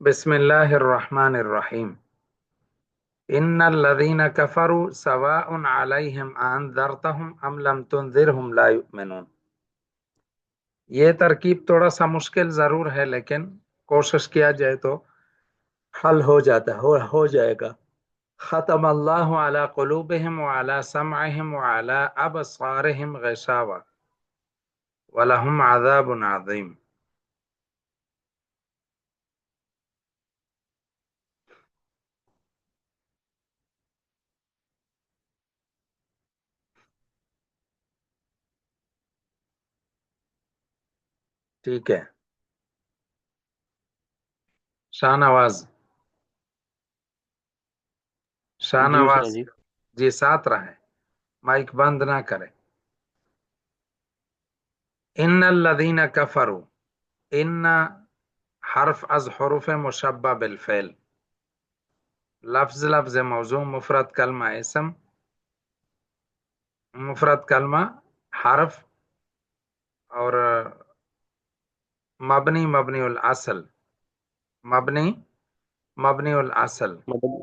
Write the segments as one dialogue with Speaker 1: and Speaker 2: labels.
Speaker 1: بسم الله الرحمن الرحيم. إن الذين كفروا سواء عليهم أنذرتهم أم لم تنذرهم لا يؤمنون. یہ ترکیب تھوڑا سا مشکل ضرور ہے، لیکن کوشش کیا جائے تو حل ہو جاتا ہے، ہو جائے گا. ختم اللہ علی قلوبہم وعلی سمعہم وعلی ابصارہم غشاوہ ولہم عذاب عظیم. ٹھیک ہے. شاہ نواز، شاہ
Speaker 2: جی استاد
Speaker 1: نواز
Speaker 2: جی.
Speaker 1: جی ساتھ رہے، مائک بند نہ کرے. ان الذین کفروا، ان حرف از حروف مشبہ بالفعل، لفظ موضوع، مفرد کلمہ اسم، مفرد کلمہ حرف، اور مبنی الاصل، مبنی الاصل،
Speaker 2: مطلب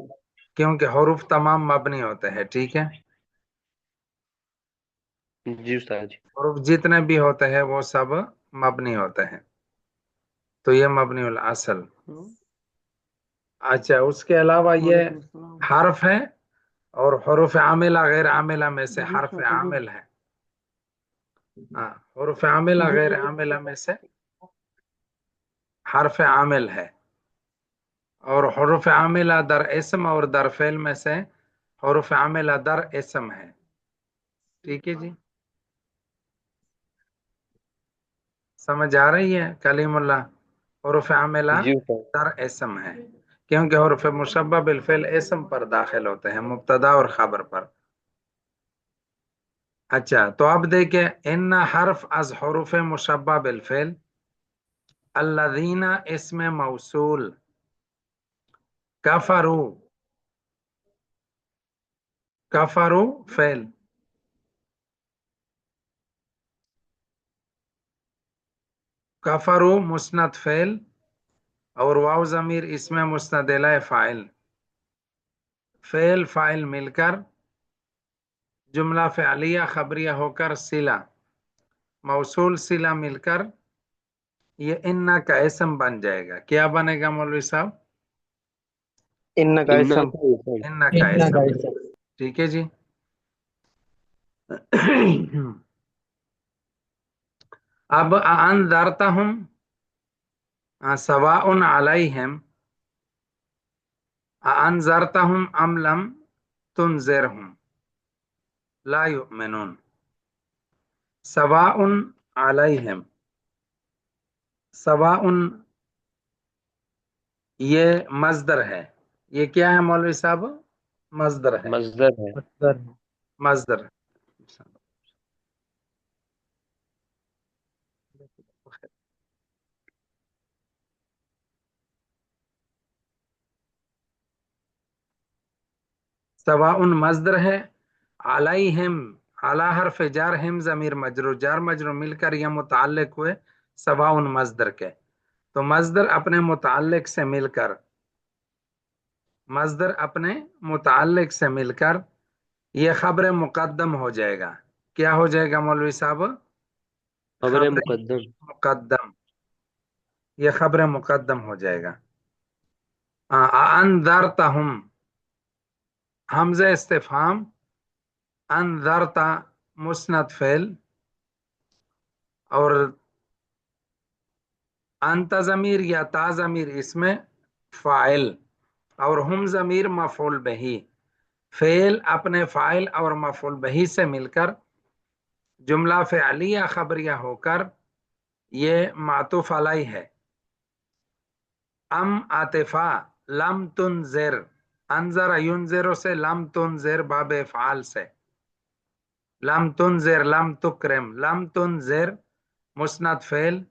Speaker 1: کیونکہ حروف تمام مبنی ہوتے ہیں. ٹھیک ہے،
Speaker 2: جی استاد جی.
Speaker 1: حروف جتنے بھی ہوتے ہیں وہ سب مبنی ہوتے ہیں، تو یہ مبنی الاصل. اچھا، اس کے علاوہ یہ
Speaker 2: وعلیکم السلام.
Speaker 1: حرف ہے، اور حروف عاملہ غیر عاملہ میں سے
Speaker 2: جی
Speaker 1: حرف
Speaker 2: استاد جی.
Speaker 1: عامل ہے. ہاں، حروف عاملہ غیر عاملہ میں سے حرف عامل ہے، اور حروف عاملہ در اسم اور در فعل میں سے حروف عاملہ در اسم ہے. ٹھیک ہے جی، سمجھ آ رہی ہے؟ کلیم اللہ حروف عاملہ
Speaker 2: جی استاد.
Speaker 1: در اسم ہے، کیونکہ حروف مشبہ بالفعل اسم پر داخل ہوتے ہیں، مبتدا اور خبر پر. اچھا، تو اب دیکھیں، ان حرف از حروف مشبہ بالفعل، الذین اسم موصول، کفرو، کفرو فعل، کفرو مسند فعل، اور واو ضمیر اسم مسند الیہ فاعل. فعل فاعل مل کر جملہ فعلیہ خبریہ ہو کر صلہ، موصول صلہ مل کر یہ ان کا اسم بن جائے گا. کیا بنے گا مولوی صاحب؟
Speaker 2: ان کا اسم.
Speaker 1: ان کا اسم. ٹھیک ہے جی. اب انذرتہم سواء علیہم، انذرتہم ام لم تنذرہم لا یؤمنون. سواء علیہم، سواء یہ مصدر ہے. یہ کیا ہے مولوی صاحب؟ مصدر ہے،
Speaker 2: مصدر ہے.
Speaker 1: مصدر. سواء مصدر ہے، علیہم، اعلی حرف جار، ہم ضمیر مجرور، جار مجرور مل کر یہ متعلق ہوئے سواء مصدر کے. تو مصدر اپنے متعلق سے مل کر، مصدر اپنے متعلق سے مل کر یہ خبر مقدم ہو جائے گا. کیا ہو جائے گا مولوی صاحب؟
Speaker 2: خبر
Speaker 1: خبر
Speaker 2: مقدم.
Speaker 1: مقدم، یہ خبر مقدم ہو جائے گا. انذرتہم، حمزہ استفہام، انذرتا مسند فعل، اور انت ضمیر یا تا ضمیر اس میں فاعل، اور ہم ضمیر مفعول بہی. فعل اپنے فاعل اور مفعول بہی سے مل کر جملہ فعلیہ خبریہ ہو کر یہ معطوف علیہ ہے. ام عاطفہ، لم تنذر، انذر ینذر سے، لم تنذر باب افعال سے، لم تنذر، لم تکرم، لم تنذر مسند فعل،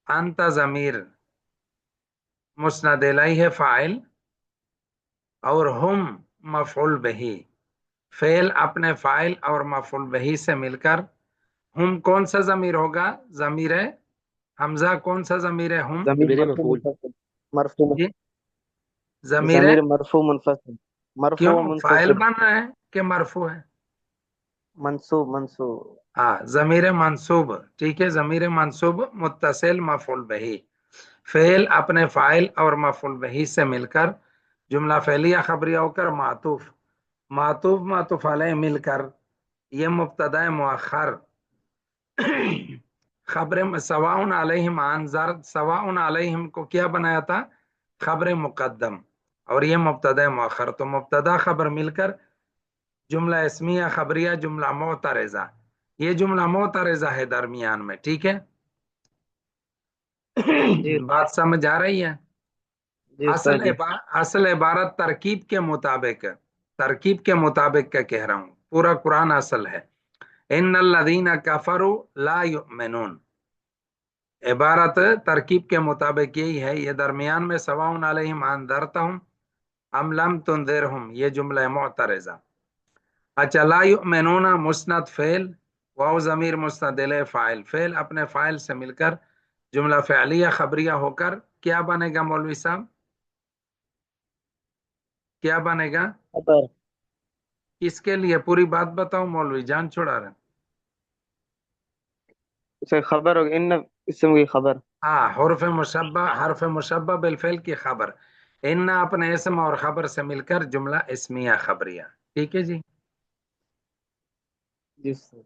Speaker 1: انت ضمیر مسند الیہ فاعل، اور ہم مفعول بہی. فعل اپنے فاعل اور مفعول بہی سے مل کر، ہم کون سا ضمیر ہوگا؟ ضمیر حمزہ. کون سا ضمیر ہے؟ ہم.
Speaker 2: میرے مفعول. مرفوع
Speaker 1: جی ضمیر ہے،
Speaker 2: ضمیر مرفوع منفصل
Speaker 1: کیوں
Speaker 2: مرفوع
Speaker 1: فاعل
Speaker 2: منتصب
Speaker 1: بن رہے ہیں کہ مرفوع ہے؟
Speaker 2: منصوب
Speaker 1: ہاں ضمیر منصوب، ٹھیک ہے، ضمیر منصوب متصل مفعول بہی، فعل اپنے فاعل اور مفعول بہی سے مل کر جملہ فعلیہ خبریہ ہو کر معطوف، معطوف معطوف علیہ مل کر یہ مبتدا مؤخر خبر سواء علیہم انذر، سواء علیہم کو کیا بنایا تھا؟ خبر مقدم، اور یہ مبتدا مؤخر، تو مبتدا خبر مل کر جملہ اسمیہ خبریہ جملہ معترضہ، یہ جملہ معترضہ ہے درمیان میں، ٹھیک ہے؟
Speaker 2: جی
Speaker 1: بات سمجھ آ رہی ہے؟
Speaker 2: جی استاد جی
Speaker 1: اصل عبارت ترکیب کے مطابق کا کہہ رہا ہوں، پورا قرآن اصل ہے، ان الذین کفروا لا یؤمنون، عبارت ترکیب کے مطابق یہی ہے، یہ درمیان میں سواء علیہم انذرتہم ام لم تنذرہم، یہ جملہ معترضہ۔ اچھا، لا یؤمنون مسند فعل، واو ضمیر مسند الیہ فاعل، فعل اپنے فاعل سے مل کر جملہ فعلیہ خبریہ ہو کر کیا بنے گا مولوی صاحب؟ کیا بنے گا؟
Speaker 2: خبر
Speaker 1: اس کے لیے پوری بات بتاؤ مولوی، جان چھڑا رہے؟
Speaker 2: اسے خبر ہوگی ان اسم کی خبر
Speaker 1: ہاں، حرف مشبہ بالفعل کی خبر، ان اپنے اسم اور خبر سے مل کر جملہ اسمیہ خبریہ، ٹھیک ہے جی؟
Speaker 2: جی استاد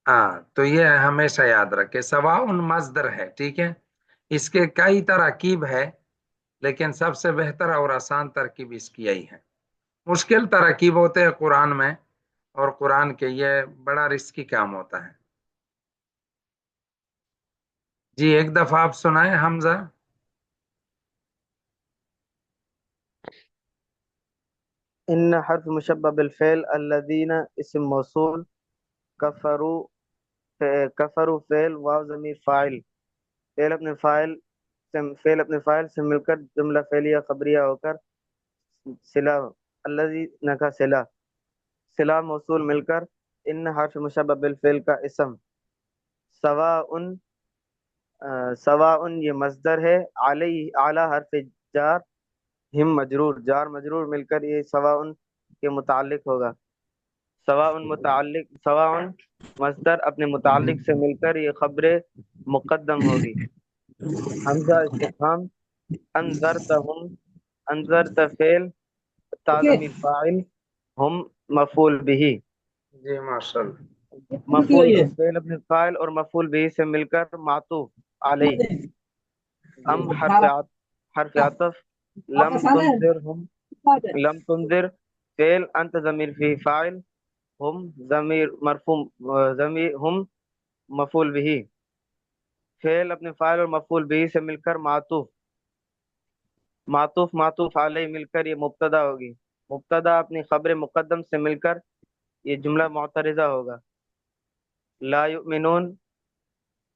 Speaker 1: ہاں، تو یہ ہمیشہ یاد رکھے، سواء مصدر ہے، ٹھیک ہے، اس کے کئی تراکیب ہے، لیکن سب سے بہتر اور آسان ترکیب اس کی یہی ہے، مشکل ترکیب ہوتے ہیں قرآن میں، اور قرآن کے یہ بڑا رسکی کام ہوتا ہے۔ جی ایک دفعہ آپ سنائیں حمزہ۔
Speaker 2: ان حرف مشبہ بالفعل الذین اسم موصول کفروا کفروا فعل واو ضمیر فاعل فعل اپنے فاعل سے مل کر جملہ فعلیہ خبریہ ہو کر صلہ الذین کا صلہ موصول مل کر ان حرف مشبہ بالفعل کا اسم سواء سواء یہ مصدر ہے علی اعلی حرف جار ہم مجرور جار مجرور مل کر یہ سواء کے متعلق ہوگا سواء مصدر اپنے متعلق سے مل کر یہ خبر مقدم ہوگی حمزہ استفہام انذرتہم انذرت فعل تا ضمیر فاعل ہم مفعول بھی
Speaker 1: جی ماشاء اللہ۔
Speaker 2: مفعول بھی فعل اپنے فاعل اور مفعول بھی سے مل کر معطوف علیہ ام حرف عطف لم تنذر ہم لم تنذر فعل انت ضمیر فی فاعل ہم ضمیر مرفوع ضمیر ہم مفعول بھی فعل اپنے فاعل اور مفعول بھی سے مل کر معطوف علیہ مل کر یہ مبتدا ہوگی مبتدا اپنی خبر مقدم سے مل کر یہ جملہ معترضہ ہوگا لا یؤمنون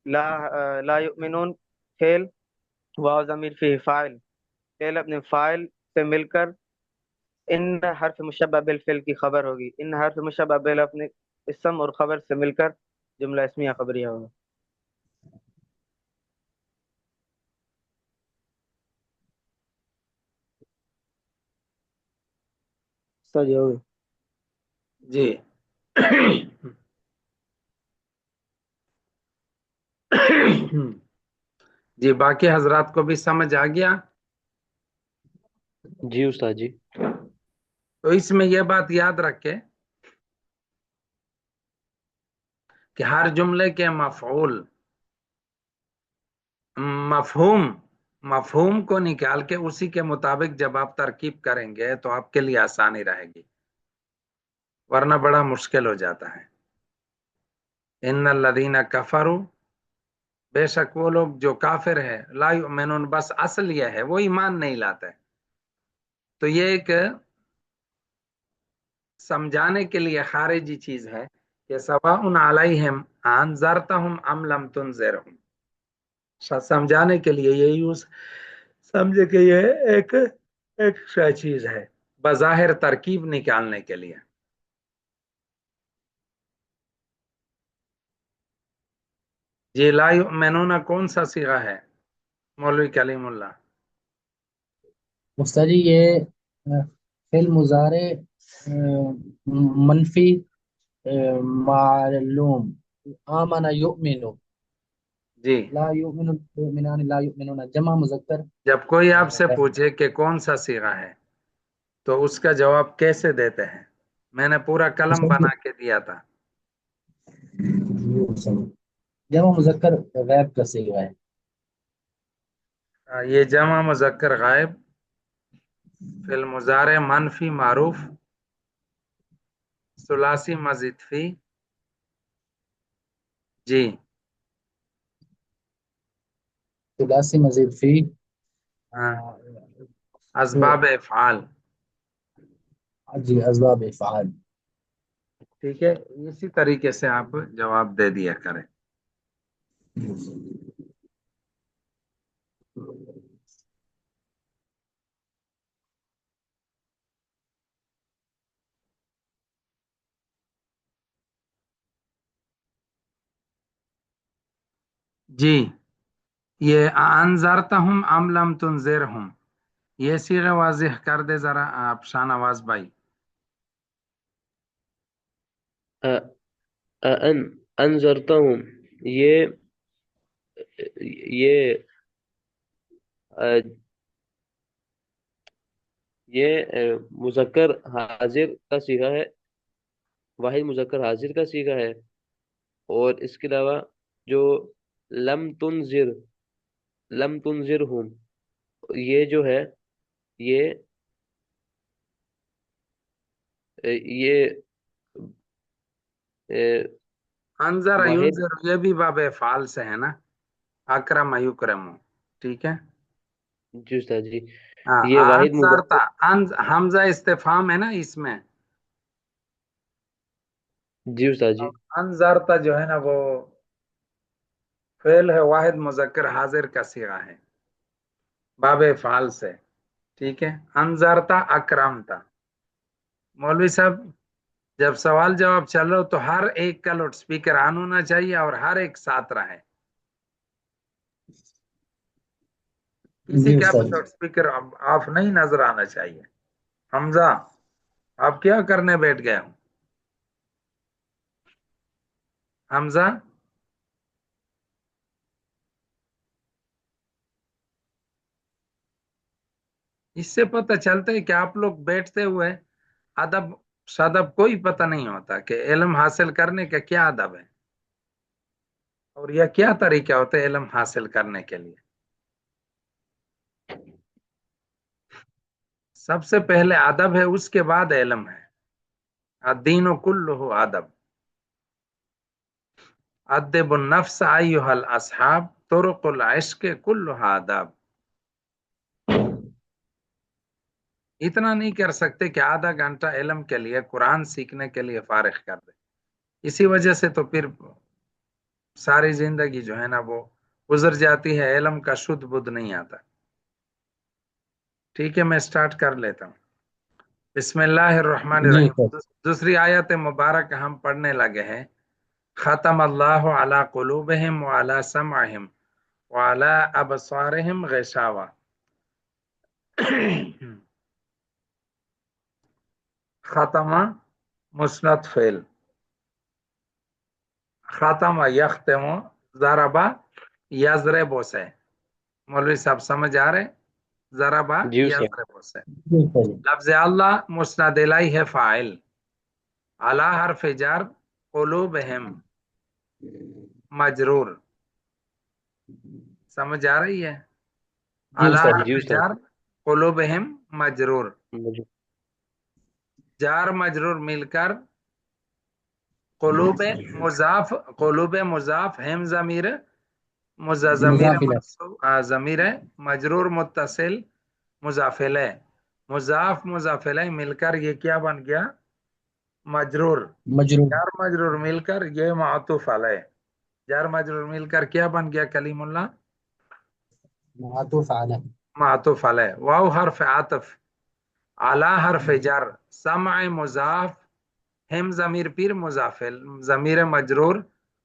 Speaker 2: لا یؤمنون فعل واو ضمیر فی فاعل فعل اپنے فاعل سے مل کر ان حرف مشبہ بالفعل کی خبر ہوگی ان حرف مشبہ بال اپنے اسم اور خبر سے مل کر جملہ اسمیہ خبریہ ہوگا صحیح ہوگی
Speaker 1: جی جی باقی حضرات کو بھی سمجھ آ گیا؟
Speaker 2: جی استاد جی
Speaker 1: تو اس میں یہ بات یاد رکھے کہ ہر جملے کے مفعول مفہوم کو نکال کے اسی کے مطابق جب آپ ترکیب کریں گے تو آپ کے لیے آسانی رہے گی، ورنہ بڑا مشکل ہو جاتا ہے۔ ان الذین کفروا، بے شک وہ لوگ جو کافر ہے، لا یؤمنون، بس اصل یہ ہے وہ ایمان نہیں لاتے، تو یہ ایک سمجھانے کے لیے خارجی چیز ہے کہ سواء علیہم انذرتہم ام لم تنذرہم، سمجھانے کے لیے یہ یوز سمجھے کہ یہ ایک ایکسٹرا چیز ہے بظاہر ترکیب نکالنے کے لیے۔ جی لا یؤمنون کون سا صیغہ ہے مولوی کلیم اللہ؟
Speaker 3: استاد جی یہ فعل مضارع منفی معلوم آمن یؤمن
Speaker 1: جی،
Speaker 3: لا یؤمن یؤمنان لا یؤمنون جمع مذکر
Speaker 1: جب کوئی آپ سے
Speaker 3: غیر
Speaker 1: پوچھے کہ کون سا صیغہ ہے تو اس کا جواب کیسے دیتے ہیں؟ میں نے پورا قلم
Speaker 3: مذکر۔
Speaker 1: بنا کے دیا تھا۔
Speaker 3: جمع مذکر غیب کا صیغہ ہے۔
Speaker 1: یہ جمع مذکر غائب، فعل مضارع منفی معروف، ثلاثی مزید فی، جی
Speaker 3: ثلاثی مزید فی
Speaker 1: ہاں، اسباب افعال،
Speaker 3: جی اسباب افعال۔
Speaker 1: ٹھیک ہے، اسی طریقے سے آپ جواب دے دیا کریں۔ جی، یہ انذرتہم ام لم تنذرہم، یہ صیغہ واضح کر دے ذرا آپ شاہ نواز بھائی۔
Speaker 4: ان انذرتہم، یہ یہ یہ مذکر حاضر کا صیغہ ہے، واحد مذکر حاضر کا صیغہ ہے، اور اس کے علاوہ جو لم تنذر لم تنذرہم، یہ جو ہے یہ یہ
Speaker 1: انذر
Speaker 4: واحد،
Speaker 1: ینذر یہ بھی باب افعال سے ہے نا، اکرم یکرم، ٹھیک ہے۔
Speaker 4: جی استاد جی،
Speaker 1: ہاں،
Speaker 4: یہ واحد
Speaker 1: انذرتا، حمزہ استفہام ہے نا اس میں،
Speaker 4: جی استاد جی،
Speaker 1: انذرتا جو ہے نا وہ فعل ہے واحد مذکر حاضر کا صیغہ ہے باب افعال سے، ٹھیک ہے۔ انذرتا اکرمتا، مولوی صاحب جب سوال جواب چل رہا ہو تو ہر ایک کا لاؤڈ سپیکر آن ہونا چاہیے اور ہر ایک ساتھ رہے، کسی
Speaker 3: جی
Speaker 1: کا بھی
Speaker 3: استاد
Speaker 1: لاؤڈ سپیکر آف نہیں نظر آنا چاہیے۔ حمزہ آپ کیا کرنے بیٹھ گئے ہو؟ حمزہ اس سے پتہ چلتا ہے کہ آپ لوگ بیٹھتے ہوئے ادب شادب کوئی پتہ نہیں ہوتا کہ علم حاصل کرنے کا کیا ادب ہے اور یہ کیا طریقہ ہوتا ہے علم حاصل کرنے کے لیے۔ سب سے پہلے ادب ہے، اس کے بعد علم ہے۔ الدین کلہ ادب، ادب النفس ایھا الاصحاب، طرق العشق کلھا آداب۔ اتنا نہیں کر سکتے کہ آدھا گھنٹہ علم کے لیے قرآن سیکھنے کے لیے فارغ کر دے، اسی وجہ سے تو پھر ساری زندگی جو ہے نا وہ گزر جاتی ہے، علم کا شدھ بدھ نہیں آتا۔ ٹھیک ہے، میں سٹارٹ کر لیتا ہوں۔ بسم اللہ الرحمن
Speaker 3: جی
Speaker 1: الرحیم،
Speaker 3: استاد۔
Speaker 1: دوسری آیت مبارک ہم پڑھنے لگے ہیں۔ ختم اللہ علی قلوبہم وعلی سمعہم وعلی ابصارہم غشاوہ۔ ختم مسند فعل، ختم یختم ضرب یضرب سے، مولوی صاحب سمجھ آ رہے؟ ضرب
Speaker 4: جی استاد
Speaker 1: یضرب سے،
Speaker 3: جی استاد۔
Speaker 1: لفظ اللہ مسند الیہ ہے فاعل، علی حرف جر، قلوبہم مجرور، سمجھ آ رہی ہے؟
Speaker 3: جی
Speaker 1: علی
Speaker 3: استاد۔
Speaker 4: جی
Speaker 1: حرف
Speaker 4: استاد
Speaker 1: جر قلوبہم مجرور،
Speaker 4: مجھے-
Speaker 1: جار مجرور مل کر قلوب مضاف، قلوب مضاف، ہم ضمیر ضمیر
Speaker 3: مضاف الیہ۔
Speaker 1: منصوب، ضمیر مجرور متصل مضاف الیہ، مضاف مضاف الیہ مل کر یہ کیا بن گیا؟ مجرور،
Speaker 3: مجرور
Speaker 1: جار مجرور مل کر یہ معطوف علیہ، جار مجرور مل کر کیا بن گیا کلیم اللہ؟
Speaker 3: معطوف علیہ۔
Speaker 1: معطوف علیہ، واو حرف عطف، اعلی حرف جر، سمع مضاف، ہم ضمیر پیر مضاف، ضمیر مجرور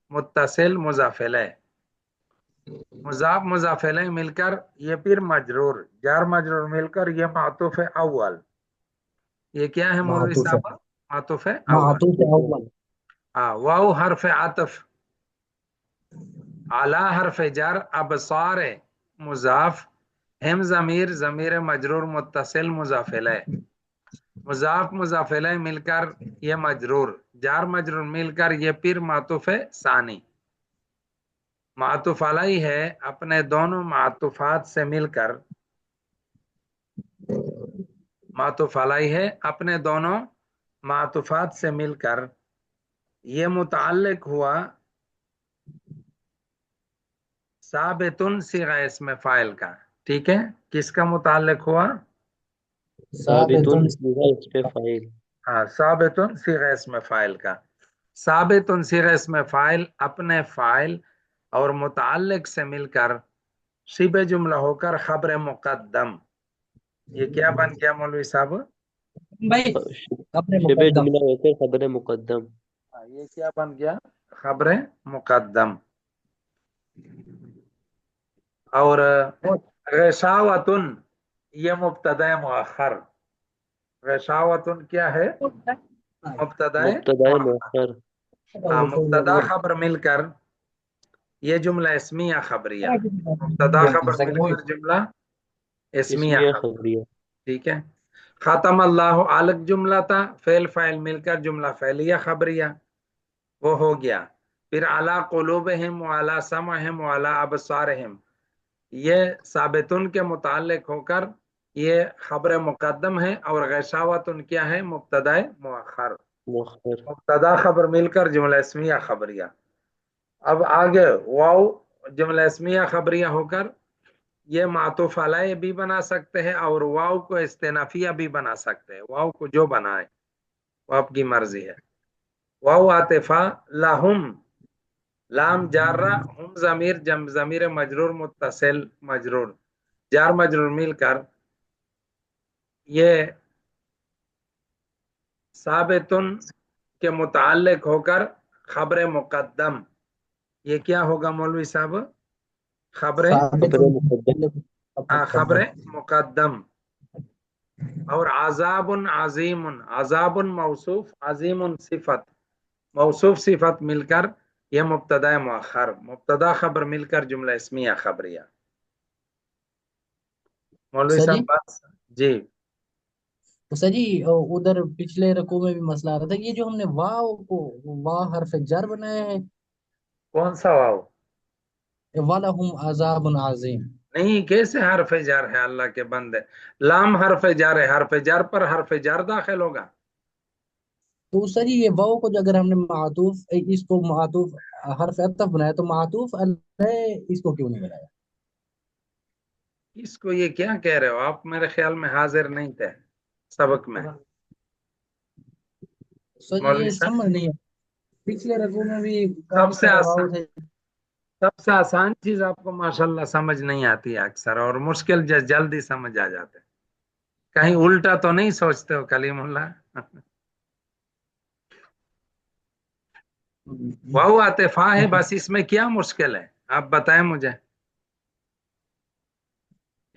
Speaker 1: متصل مضاف الیہ، مضاف مضاف الیہ مل کر یہ پھر مجرور، جار مجرور مل کر یہ معطوف اول، یہ کیا ہے مولوی
Speaker 3: معطوف ہے،
Speaker 1: صاحب؟ معطوف اول۔
Speaker 3: معطوف اول،
Speaker 1: ہاں، واو حرف عطف، اعلی حرف جر، ابصار مضاف، ہم ضمیر، ضمیر مجرور متصل مضاف الیہ، مضاف مضاف الیہ مل کر یہ مجرور، جار مجرور مل کر یہ پھر معطوف ثانی۔ معطوف علیہ ہے اپنے دونوں معطوفات سے مل کر، معطوف علیہ ہے اپنے دونوں معطوفات سے مل کر یہ متعلق ہوا ثابتن صیغہ اسم فاعل کا، ٹھیک ہے؟ کس کا متعلق ہوا؟
Speaker 3: ثابتن،
Speaker 4: ثابتن صیغہ اس پہ فاعل،
Speaker 1: ہاں، ثابتن صیغہ اسم فاعل کا۔ ثابتن صیغہ اسم فاعل اپنے فاعل اور متعلق سے مل کر شبہ جملہ ہو کر خبر مقدم، یہ کیا بن گیا مولوی صاحب؟
Speaker 3: بھائی خبر
Speaker 4: شبہ
Speaker 3: مقدم،
Speaker 4: جملہ ہو کر خبر مقدم۔
Speaker 1: یہ کیا بن گیا؟ خبر مقدم۔ اور غشاوتن یہ مبتدا مؤخر، غشاوتن کیا ہے؟ مبتدا
Speaker 4: مبتدا
Speaker 1: مؤخر۔
Speaker 4: مؤخر،
Speaker 1: مبتدا خبر مل کر یہ جملہ اسمیہ خبریہ، مبتدا خبر مل کر جملہ اسمیہ
Speaker 4: اسمیہ
Speaker 1: خبریہ،
Speaker 4: خبریہ۔
Speaker 1: ٹھیک ہے؟ ختم اللہ علق جملہ تھا، فعل فاعل مل کر جملہ فعلیہ خبریہ، وہ ہو گیا۔ پھر علی قلوبہم وعلی سمعہم وعلی ابصارہم، یہ ثابتن کے متعلق ہو کر یہ خبر مقدم ہے، اور غشاوتن کیا ہے؟ مبتدا مؤخر،
Speaker 4: مؤخر،
Speaker 1: مبتدا خبر مل کر جملہ اسمیہ خبریہ۔ اب آگے واو جملہ اسمیہ خبریہ ہو کر یہ معطوف علیہ بھی بنا سکتے ہیں، اور واو کو استنافیہ بھی بنا سکتے ہیں، واو کو جو بنائے وہ آپ کی مرضی ہے۔ واو عاطفہ، لہم لام جارہ، ہم ضمیر، ضمیر مجرور متصل مجرور، جار مجرور مل کر یہ ثابتن کے متعلق ہو کر خبر مقدم، یہ کیا ہوگا مولوی صاحب؟ خبر
Speaker 4: خبر مقدم،
Speaker 1: خبر مقدم۔ اور عذاب عظیم، عذاب موصوف، عظیم صفت، موصوف صفت مل کر یہ مبتدا مؤخر، مبتدا خبر مل کر جملہ اسمیہ خبریہ۔ مولوی
Speaker 3: سر
Speaker 1: صاحب
Speaker 3: جی،
Speaker 1: بات، جی
Speaker 3: تو سر جی ادھر پچھلے رکوع میں بھی مسئلہ آ رہا تھا، یہ جو ہم نے واو کو وا حرف جر بنایا ہے،
Speaker 1: کون سا واو؟
Speaker 3: وَلَهُمْ عَذَابٌ عَظِيمٌ،
Speaker 1: نہیں، کیسے حرف جر ہے اللہ کے بندے؟ لام حرف جر ہے، حرف جر پر حرف جر داخل ہوگا؟
Speaker 3: تو سر جی یہ واو کو جو اگر ہم نے معطوف، اس کو معطوف حرف عطف بنایا تو معطوف علیہ اس کو کیوں نہیں بنایا؟
Speaker 1: اس کو یہ کیا کہہ رہے ہو آپ؟ میرے خیال میں حاضر نہیں تھے سبق میں
Speaker 3: سر جی یہ
Speaker 1: مولوی صاحب۔
Speaker 3: سمجھ نہیں ہے، پچھلے رکوع میں بھی
Speaker 1: سب
Speaker 3: کافی
Speaker 1: سے
Speaker 3: سارے واو
Speaker 1: آسان،
Speaker 3: تھے۔
Speaker 1: سب سے آسان چیز آپ کو ماشاءاللہ سمجھ نہیں آتی ہے اکثر، اور مشکل جلدی سمجھ آ جاتے، کہیں الٹا تو نہیں سوچتے ہو کلیم اللہ؟ واو عاطفہ ہے، بس اس میں کیا مشکل ہے؟ آپ بتائیں مجھے،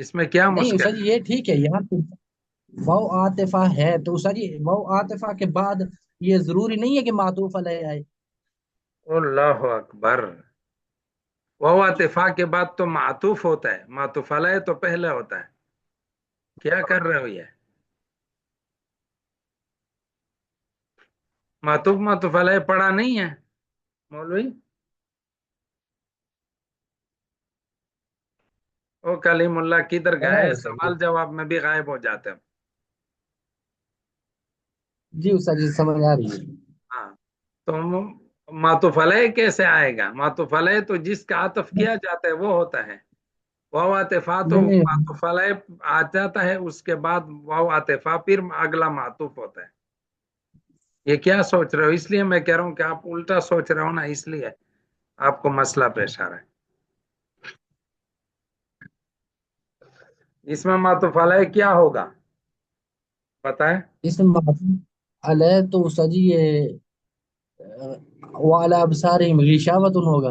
Speaker 1: اس میں کیا
Speaker 3: نہیں
Speaker 1: مشکل
Speaker 3: سر جی یہ ٹھیک ہے، یہاں پہ واو عاطفہ ہے تو سر جی واو عاطفہ کے بعد یہ ضروری نہیں ہے کہ معطوف علیہ آئے۔
Speaker 1: ہے؟ اللہ اکبر، واو عاطفہ کے بعد تو معطوف ہوتا ہے، معطوف علیہ تو پہلے ہوتا ہے، کیا کر رہے ہو یہ؟ معطوف علیہ پڑھا نہیں ہے مولوی؟ او کلیم اللہ کدھر
Speaker 3: پڑھا
Speaker 1: گئے؟
Speaker 3: ہے سر جی،
Speaker 1: سوال جواب میں بھی غائب ہو جاتے ہیں۔
Speaker 3: جی سر جی سمجھ آ رہی ہے۔
Speaker 1: ہاں، تو معطوف علیہ کیسے آئے گا؟ معطوف علیہ تو جس کا عطف کیا جاتا ہے وہ ہوتا ہے، واو عاطفہ تو
Speaker 3: نہیں نہیں
Speaker 1: معطوف علیہ آ جاتا ہے، اس کے بعد واو عاطفہ پھر اگلا معطوف ہوتا ہے۔ یہ کیا سوچ رہے ہو؟ اس لیے میں کہہ رہا ہوں کہ آپ الٹا سوچ رہے ہو نا، اس لیے آپ کو مسئلہ پیش آ رہا ہے۔ اس میں معطوف علیہ کیا ہوگا بتائیں؟
Speaker 3: اس میں معطوف علیہ تو سر جی یہ وعلی ابصارہم غشاوۃ ہوگا۔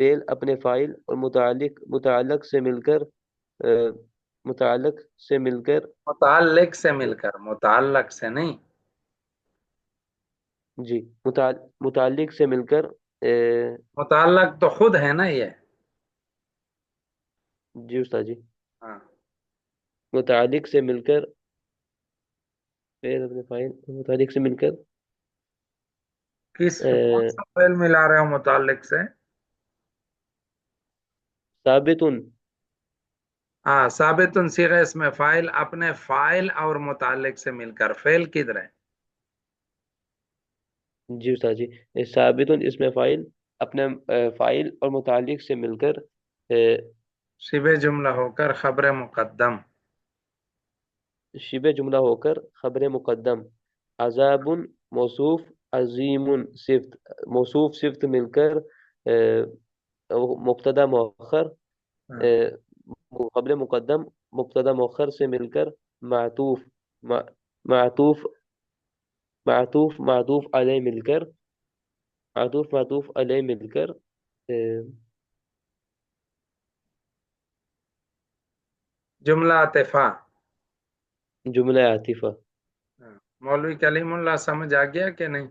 Speaker 4: فعل اپنے فاعل اور متعلق سے مل کر متعلق سے مل کر
Speaker 1: متعلق سے مل کر، متعلق سے نہیں۔
Speaker 4: جی متعلق سے مل کر
Speaker 1: متعلق تو خود ہے نا یہ۔
Speaker 4: جی استاد جی،
Speaker 1: ہاں،
Speaker 4: متعلق سے مل کر فعل اپنے فاعل اور متعلق سے مل کر
Speaker 1: کون سا فعل ملا رہے ہو متعلق سے؟
Speaker 4: ثابت
Speaker 1: ہاں، ثابت صیغہ اس میں فاعل اپنے فاعل اور متعلق سے مل کر، فعل کدھر ہے؟
Speaker 4: جی استاد جی، ثابت اس میں فاعل اپنے فاعل اور متعلق سے مل کر
Speaker 1: شبہ جملہ ہو کر خبر مقدم۔
Speaker 4: شبہ جملہ ہو کر خبر مقدم، عذاب موصوف، عظیم صفت مل کر مبتدا مؤخر،
Speaker 1: ہاں،
Speaker 4: خبر مقدم مبتدا مؤخر سے مل کر معطوف، مع- معطوف معطوف علیہ مل کر معطوف علیہ مل کر
Speaker 1: جملہ عاطفہ۔
Speaker 4: جملہ عاطفہ۔
Speaker 1: ہاں، مولوی کلیم اللہ سمجھ آ گیا کہ نہیں؟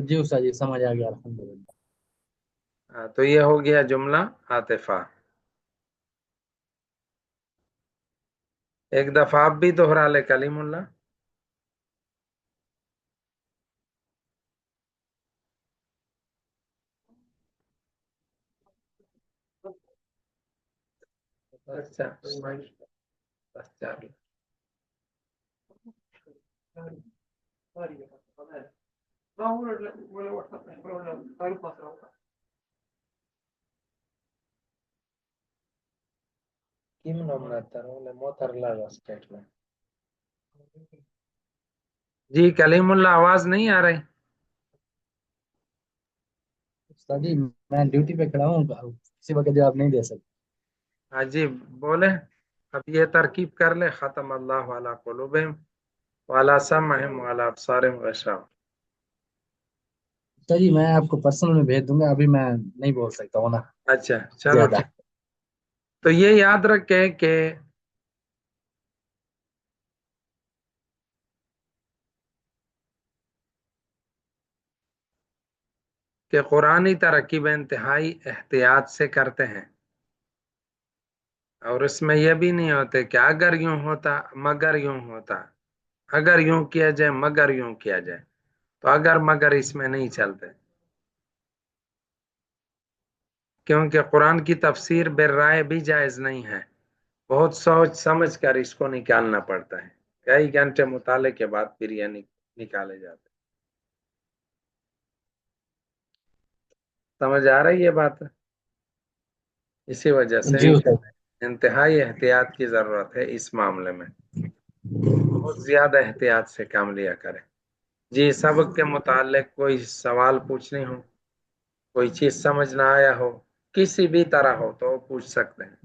Speaker 3: جی استاد جی سمجھ آ گیا الحمدللہ۔
Speaker 1: ہاں، تو یہ ہو گیا جملہ عاطفہ۔ ایک دفعہ آپ بھی دوہرا لے کلیم اللہ۔ اچھا، جی کلیم اللہ آواز نہیں آ رہی؟
Speaker 3: استاد جی میں ڈیوٹی پہ کھڑا ہوں، کسی وقت جواب نہیں دے سکتا۔
Speaker 1: ہاں جی بولے، اب یہ ترکیب کر لے، ختم اللہ علی قلوبہم وعلی سمعہم وعلی ابصارہم غشاوہ۔
Speaker 3: استاد جی میں آپ کو پرسنل میں بھیج دوں گا، ابھی میں نہیں بول سکتا ہوں نا
Speaker 1: اچھا چلو
Speaker 3: زیادہ۔
Speaker 1: ٹھیک۔ تو یہ یاد رکھے کہ قرآنی ترکیب انتہائی احتیاط سے کرتے ہیں، اور اس میں یہ بھی نہیں ہوتے کہ اگر یوں ہوتا مگر یوں ہوتا، اگر یوں کیا جائے مگر یوں کیا جائے، تو اگر مگر اس میں نہیں چلتے، کیونکہ قرآن کی تفسیر بالرائے بھی جائز نہیں ہے، بہت سوچ سمجھ کر اس کو نکالنا پڑتا ہے، کئی گھنٹے مطالعے کے بعد پھر یہ نکالے جاتے ہیں۔ سمجھ آ رہی ہے بات؟ اسی وجہ سے
Speaker 3: جی استاد
Speaker 1: انتہائی احتیاط کی ضرورت ہے اس معاملے میں، بہت زیادہ احتیاط سے کام لیا کرے۔ جی سبق کے متعلق کوئی سوال پوچھنے ہو، کوئی چیز سمجھ نہ آیا ہو، کسی بھی طرح ہو تو پوچھ سکتے ہیں۔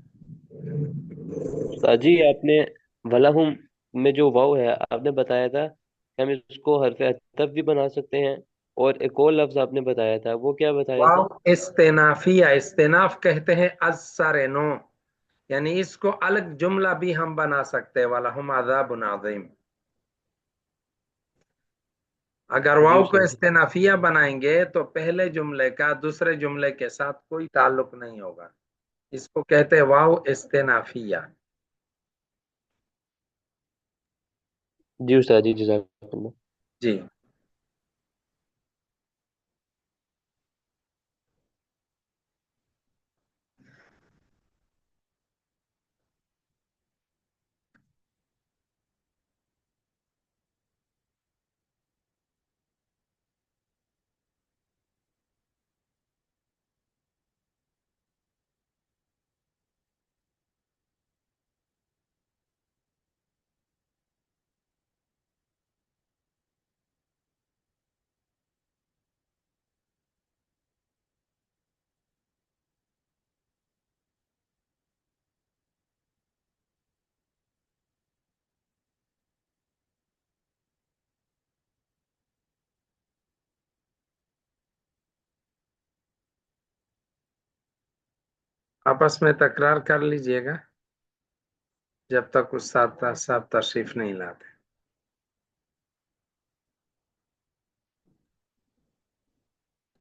Speaker 4: استاد جی آپ نے ولہم میں جو واو ہے آپ نے بتایا تھا کہ ہم اس کو حرف عطف بھی بنا سکتے ہیں، اور ایک اور لفظ آپ نے بتایا تھا، وہ کیا بتایا
Speaker 1: واو
Speaker 4: تھا؟
Speaker 1: استنافیہ، استناف کہتے ہیں از سر نو، یعنی اس کو الگ جملہ بھی ہم بنا سکتے ہیں، وَلَهُمْ عَذَابٌ عَظِيمٌ۔ اگر
Speaker 4: جی
Speaker 1: واو کو
Speaker 4: استاد جی۔
Speaker 1: استنافیہ بنائیں گے تو پہلے جملے کا دوسرے جملے کے ساتھ کوئی تعلق نہیں ہوگا، اس کو کہتے ہیں واو استنافیہ۔
Speaker 4: جی استاد جی جزاک اللہ۔
Speaker 1: جی آپس میں تکرار کر لیجئے گا جب تک استاد صاحب تشریف نہیں لاتے.